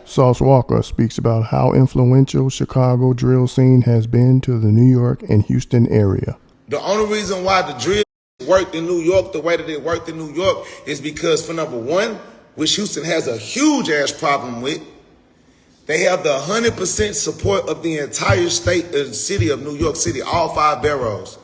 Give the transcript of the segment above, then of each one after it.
Sauce Walka speaks about how influential Chicago drill scene has been to the New York and Houston area. The only reason why the drill worked in New York the way that it worked in New York is because, for number one, which Houston has a huge ass problem with, they have the 100% support of the entire state and city of New York City, all 5 boroughs.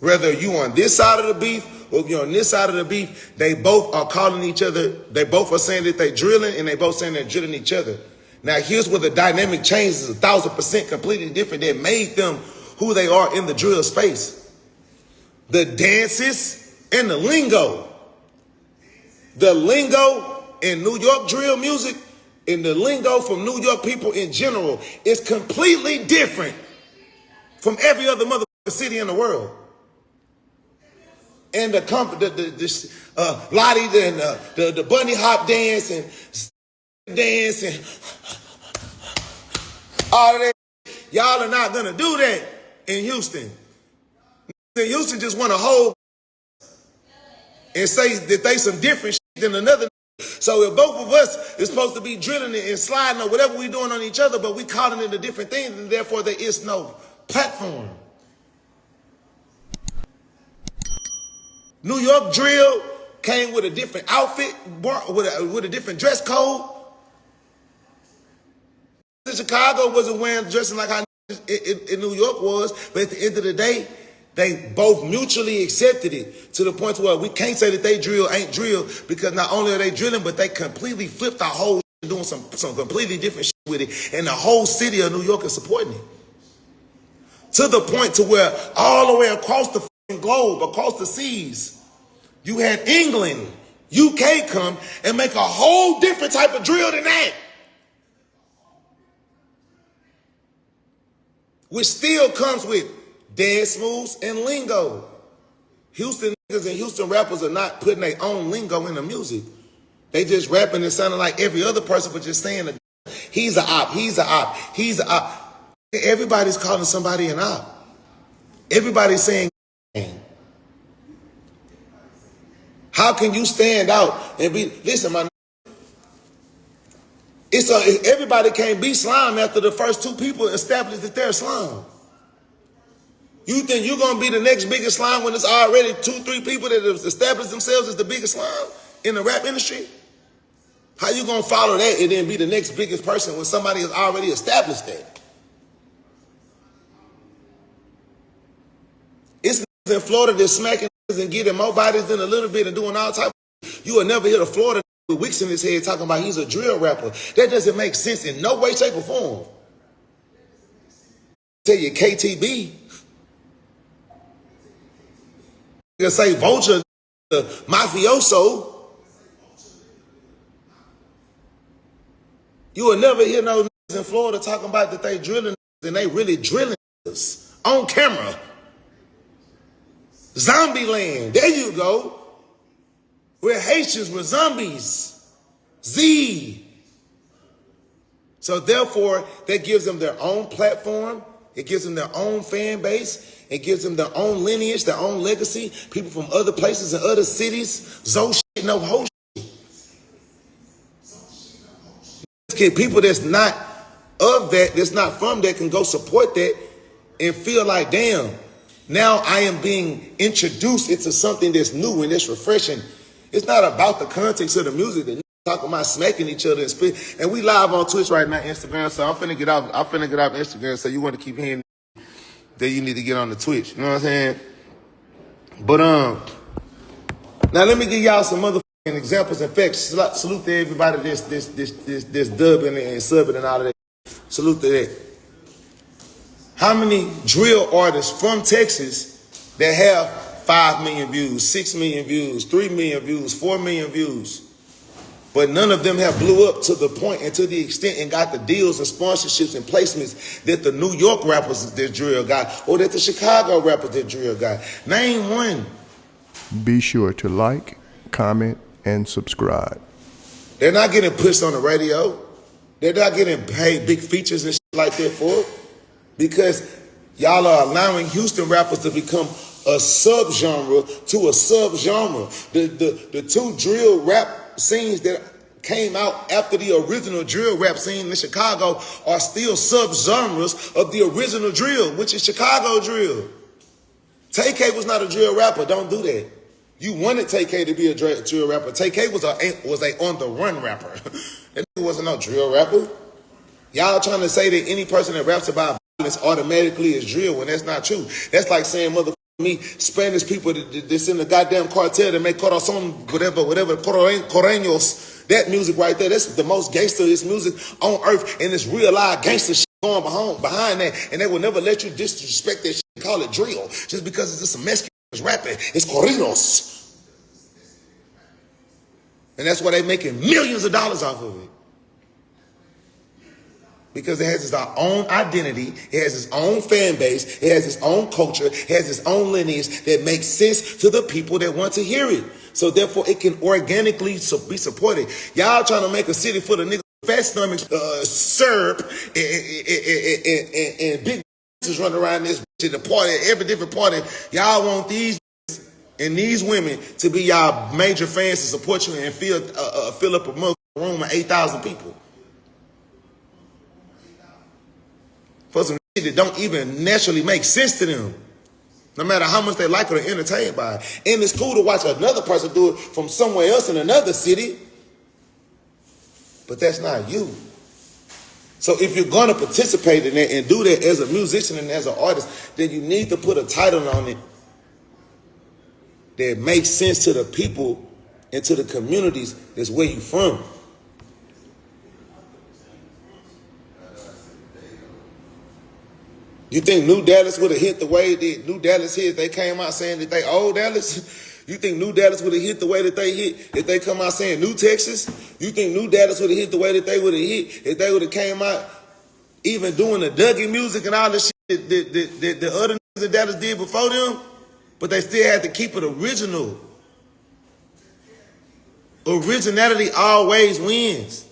Whether you on this side of the beef or if you're on this side of the beef, they both are calling each other. They both are saying that they're drilling, and they both saying they're drilling each other. Now, here's where the dynamic changes 1,000% completely different that made them who they are in the drill space. The dances and the lingo. The lingo in New York drill music and the lingo from New York people in general is completely different from every other motherfucking city in the world. And the Lottie and the bunny hop dance and all of that. Y'all are not gonna do that in Houston. In Houston just want to hold and say that they some different shit than another. So if both of us is supposed to be drilling it and sliding or whatever we doing on each other, but we calling it a different thing, and therefore there is no platform. New York drill came with a different outfit, with a different dress code. Chicago wasn't dressing like how in New York was, but at the end of the day, they both mutually accepted it to the point where we can't say that they drill ain't drill, because not only are they drilling, but they completely flipped the whole shit, doing some completely different shit with it, and the whole city of New York is supporting it. To the point to where all the way across the globe, across the seas, you had England, UK come and make a whole different type of drill than that, which still comes with dance moves and lingo. Houston niggas and Houston rappers are not putting their own lingo in the music. They just rapping and sounding like every other person, but just saying he's a op, he's a op, he's a op. Everybody's calling somebody an op. Everybody's saying. How can you stand out and be, listen, my everybody can't be slime after the first 2 people establish that they're slime. You think you're going to be the next biggest slime when it's already 2-3 people that have established themselves as the biggest slime in the rap industry? How you going to follow that and then be the next biggest person when somebody has already established that? It's in Florida that's smacking and getting more bodies than a little bit and doing all type of. You will never hear a Florida with wicks in his head talking about he's a drill rapper. That doesn't make sense in no way, shape, or form. Tell you KTB. You say Vulture, the mafioso. You will never hear no niggas in Florida talking about that they drilling and they really drilling us on camera. Zombie land, there you go. We're Haitians, we're zombies. Z. So therefore, that gives them their own platform. It gives them their own fan base. It gives them their own lineage, their own legacy. People from other places and other cities. Zo shit, no ho shit. People that's not of that, that's not from that, can go support that and feel like, damn, now I am being introduced into something that's new and that's refreshing. It's not about the context of the music. That talking about smacking each other and spit. And we live on Twitch right now, Instagram. So I'm finna get off Instagram. So you want to keep hearing that, you need to get on the Twitch. You know what I'm saying? But now let me give y'all some motherfucking examples and facts. Salute to everybody that's dubbing and subbing and all of that. Salute to that. How many drill artists from Texas that have 5 million views, 6 million views, 3 million views, 4 million views, but none of them have blew up to the point and to the extent and got the deals and sponsorships and placements that the New York rappers that drill got or that the Chicago rappers that drill got? Name one. Be sure to like, comment, and subscribe. They're not getting pushed on the radio. They're not getting paid big features and shit like that for it. Because y'all are allowing Houston rappers to become a subgenre to a subgenre. The 2 drill rap scenes that came out after the original drill rap scene in Chicago are still subgenres of the original drill, which is Chicago drill. Tay-K was not a drill rapper. Don't do that. You wanted Tay-K to be a drill rapper. Tay-K was a on-the-run rapper. That nigga wasn't no drill rapper. Y'all trying to say that any person that raps about violence automatically is drill when that's not true. That's like saying me, Spanish people that's in the goddamn cartel that make corazon, whatever, coreños, that music right there, that's the most gangsterist music on earth, and it's real live gangster shit going behind that, and they will never let you disrespect that shit and call it drill, just because it's just some Mexicans rapping. It's corridos. And that's why they're making millions of dollars off of it. Because it has its own identity, it has its own fan base, it has its own culture, it has its own lineage that makes sense to the people that want to hear it. So therefore, it can organically be supported. Y'all trying to make a city full of niggas with fat stomachs, syrup, and big bitches running around this bitch at the party, every different party. Y'all want these and these women to be y'all major fans to support you and fill up a room of 8,000 people. For some shit that don't even naturally make sense to them, no matter how much they like it or entertained by it. And it's cool to watch another person do it from somewhere else in another city, but that's not you. So if you're going to participate in that and do that as a musician and as an artist, then you need to put a title on it that makes sense to the people and to the communities that's where you from. You think New Dallas would have hit the way that New Dallas hit if they came out saying that they old Dallas? You think New Dallas would have hit the way that they hit if they come out saying New Texas? You think New Dallas would have hit the way that they would have hit if they would have came out even doing the Dougie music and all the shit that the other niggas in Dallas did before them? But they still had to keep it original. Originality always wins.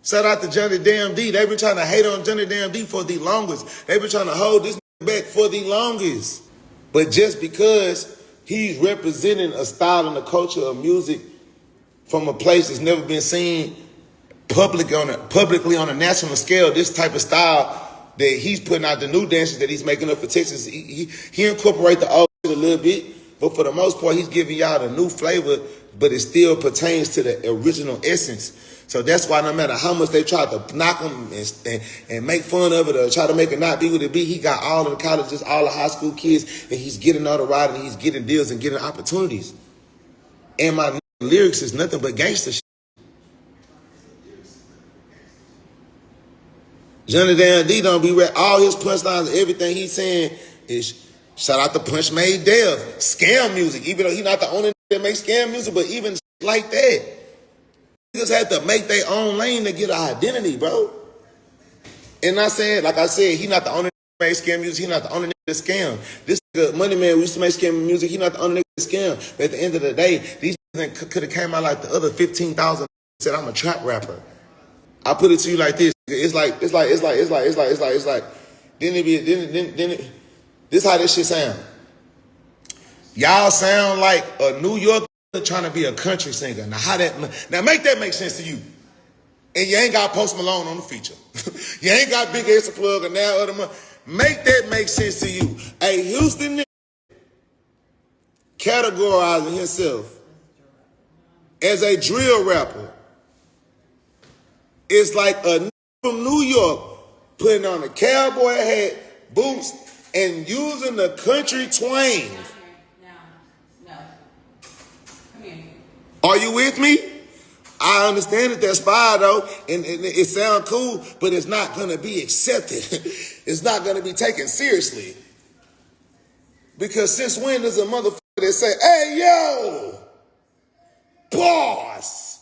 Shout out to Johnny Damn D. They've been trying to hate on Johnny Damn D for the longest. They've been trying to hold this back for the longest. But just because he's representing a style and a culture of music from a place that's never been seen publicly on a national scale, this type of style that he's putting out, the new dances that he's making up for Texas, he incorporate the old shit a little bit, but for the most part, he's giving y'all the new flavor, but it still pertains to the original essence. So that's why no matter how much they try to knock him and make fun of it or try to make it not be what it be, he got all of the colleges, all the high school kids, and he's getting notoriety, and he's getting deals and getting opportunities. And my lyrics is nothing but gangster shit. Johnny Dan D don't be rap. All his punchlines, everything he's saying is shout out to Punch Made Dev, scam music. Even though he's not the only that makes scam music, but even like that. Niggas had to make their own lane to get an identity, bro. And not saying, like I said, he not the only nigga that make scam music. He not the only nigga that scam. This nigga, Money Man, we used to make scam music. He not the only nigga that scam. But at the end of the day, these niggas could have came out like the other 15,000 said, I'm a trap rapper. I put it to you like this. It's like. Then this how this shit sound. Y'all sound like a New York trying to be a country singer. Now make that make sense to you. And you ain't got Post Malone on the feature. You ain't got Big Ace Plug or now other money. Make that make sense to you. A Houston nigga categorizing himself as a drill rapper is like a nigga from New York putting on a cowboy hat, boots, and using the country twang. Are you with me? I understand that that's fire though, and it sounds cool, but it's not going to be accepted. It's not going to be taken seriously. Because since when does a motherfucker that say, hey, yo, boss,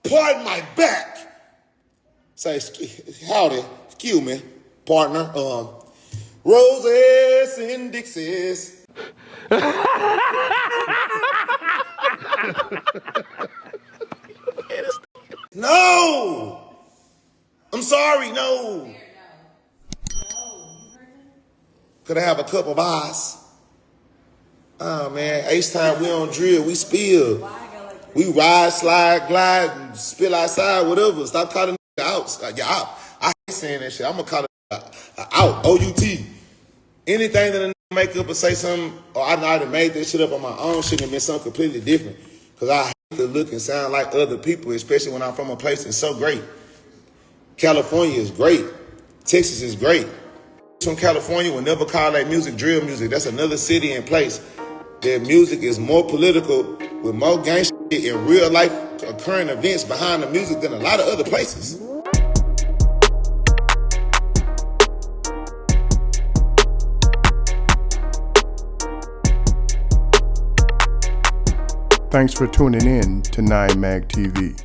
pardon my back. Say, howdy, excuse me, partner. Roses and Dixies. No! I'm sorry, no. Could I have a cup of ice? Oh man, H-Time, we on drill, we spill. We ride, slide, glide, and spill outside, whatever. Stop calling outs. You're out. I hate saying that shit. I'm gonna call it out, O-U-T. Anything that a nigga make up or say something, or I know I done made that shit up on my own, shit and been something completely different. Cause I hate to look and sound like other people, especially when I'm from a place that's so great. California is great. Texas is great. From California will never call that music drill music. That's another city and place. Their music is more political, with more gang shit and real life occurring events behind the music than a lot of other places. Thanks for tuning in to 9 Mag TV.